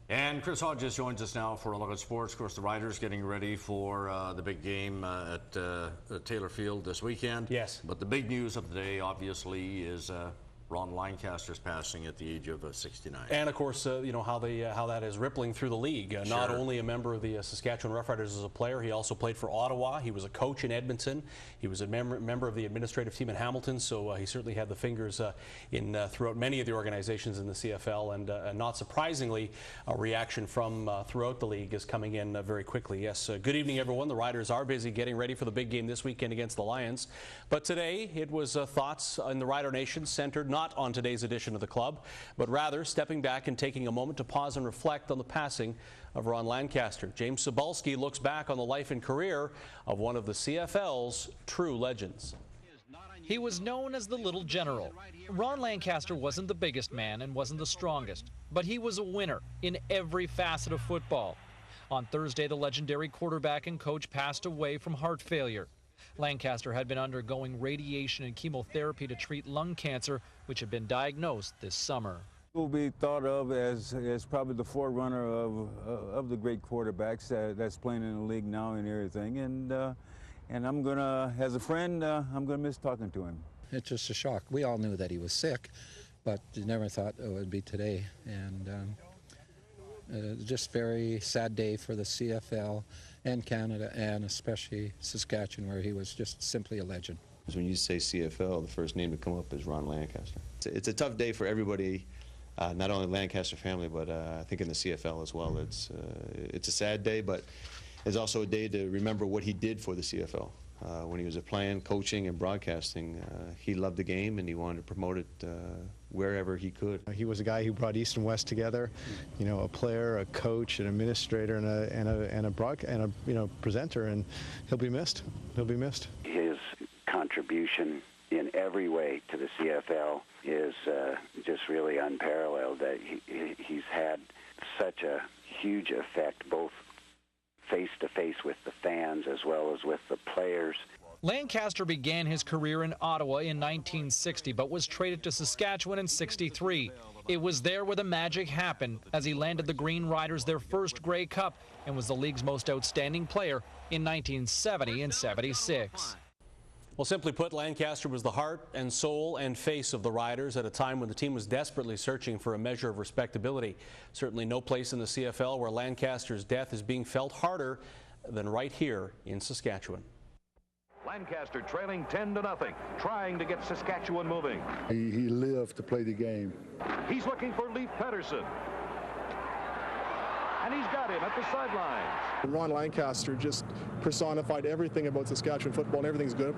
And Chris Hodges joins us now for a look at sports. Of course, the Riders getting ready for the big game at Taylor Field this weekend. Yes. But the big news of the day, obviously, is Ron Lancaster's passing at the age of 69. And of course, you know how that is rippling through the league. Sure. Not only a member of the Saskatchewan Roughriders as a player, he also played for Ottawa. He was a coach in Edmonton. He was a member of the administrative team in Hamilton. So he certainly had the fingers throughout many of the organizations in the CFL. And not surprisingly, a reaction from throughout the league is coming in very quickly. Yes. Good evening, everyone. The Riders are busy getting ready for the big game this weekend against the Lions. But today, it was thoughts in the Rider Nation centered not on today's edition of the club, but rather stepping back and taking a moment to pause and reflect on the passing of Ron Lancaster. James Cebulski looks back on the life and career of one of the CFL's true legends. He was known as the Little General. Ron Lancaster wasn't the biggest man and wasn't the strongest, but he was a winner in every facet of football. On Thursday, the legendary quarterback and coach passed away from heart failure. Lancaster had been undergoing radiation and chemotherapy to treat lung cancer, which had been diagnosed this summer. Will be thought of as probably the forerunner of the great quarterbacks that's playing in the league now and everything. And I'm gonna, as a friend, I'm gonna miss talking to him. It's just a shock. We all knew that he was sick, but you never thought it would be today. And just very sad day for the CFL and Canada, and especially Saskatchewan, where he was just simply a legend. When you say CFL, the first name to come up is Ron Lancaster. It's a tough day for everybody, not only the Lancaster family, but I think in the CFL as well. It's a sad day, but it's also a day to remember what he did for the CFL. When he was playing, coaching, and broadcasting, he loved the game and he wanted to promote it wherever he could. He was a guy who brought East and West together. You know, a player, a coach, an administrator, and a presenter, and he'll be missed. He'll be missed. His contribution in every way to the CFL is just really unparalleled. He's had such a huge effect, both face-to-face with the fans as well as with the players. Lancaster began his career in Ottawa in 1960, but was traded to Saskatchewan in '63. It was there where the magic happened, as he landed the Green Riders their first Grey Cup and was the league's most outstanding player in 1970 and '76. Well, simply put, Lancaster was the heart and soul and face of the Riders at a time when the team was desperately searching for a measure of respectability. Certainly no place in the CFL where Lancaster's death is being felt harder than right here in Saskatchewan. Lancaster trailing 10-0, trying to get Saskatchewan moving. He lived to play the game. He's looking for Leif Pettersson. And he's got him at the sidelines. Ron Lancaster just personified everything about Saskatchewan football and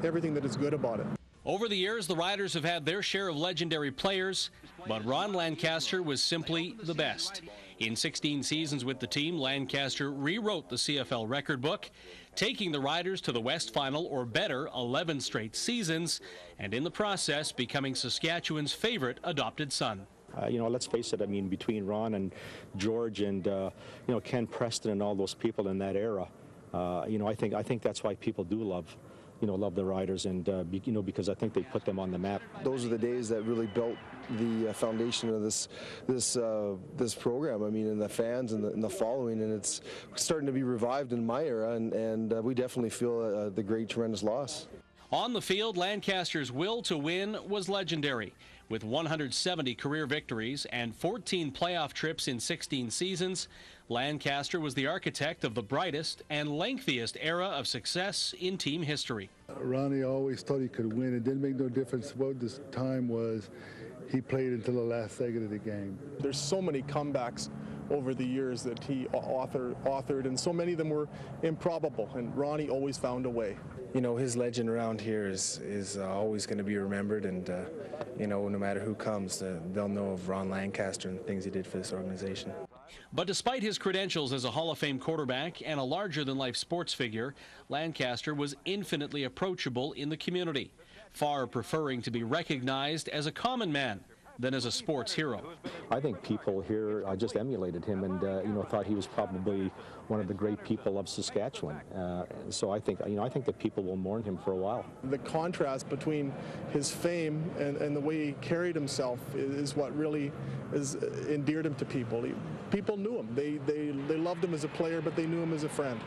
everything that is good about it. Over the years, the Riders have had their share of legendary players, but Ron Lancaster was simply the best. In 16 seasons with the team, Lancaster rewrote the CFL record book, taking the Riders to the West Final or better 11 straight seasons, and in the process becoming Saskatchewan's favorite adopted son. You know, let's face it, I mean, between Ron and George and, you know, Ken Preston and all those people in that era, you know, I think that's why people do love the Riders, and, you know, because I think they put them on the map. Those are the days that really built the foundation of this program. I mean, and the fans and the following, and it's starting to be revived in my era, and we definitely feel the great, tremendous loss. On the field, Lancaster's will to win was legendary. With 170 career victories and 14 playoff trips in 16 seasons, Lancaster was the architect of the brightest and lengthiest era of success in team history. Ronnie always thought he could win. It didn't make no difference what this time was. He played until the last second of the game. There's so many comebacks over the years that he authored, and so many of them were improbable, and Ronnie always found a way. You know, his legend around here is always going to be remembered, and you know, no matter who comes, they'll know of Ron Lancaster and the things he did for this organization. But despite his credentials as a Hall of Fame quarterback and a larger-than-life sports figure, Lancaster was infinitely approachable in the community, far preferring to be recognized as a common man than as a sports hero. I think people here just emulated him and you know, thought he was probably one of the great people of Saskatchewan. So I think that people will mourn him for a while. The contrast between his fame and the way he carried himself is what really endeared him to people. people knew him. They loved him as a player, but they knew him as a friend.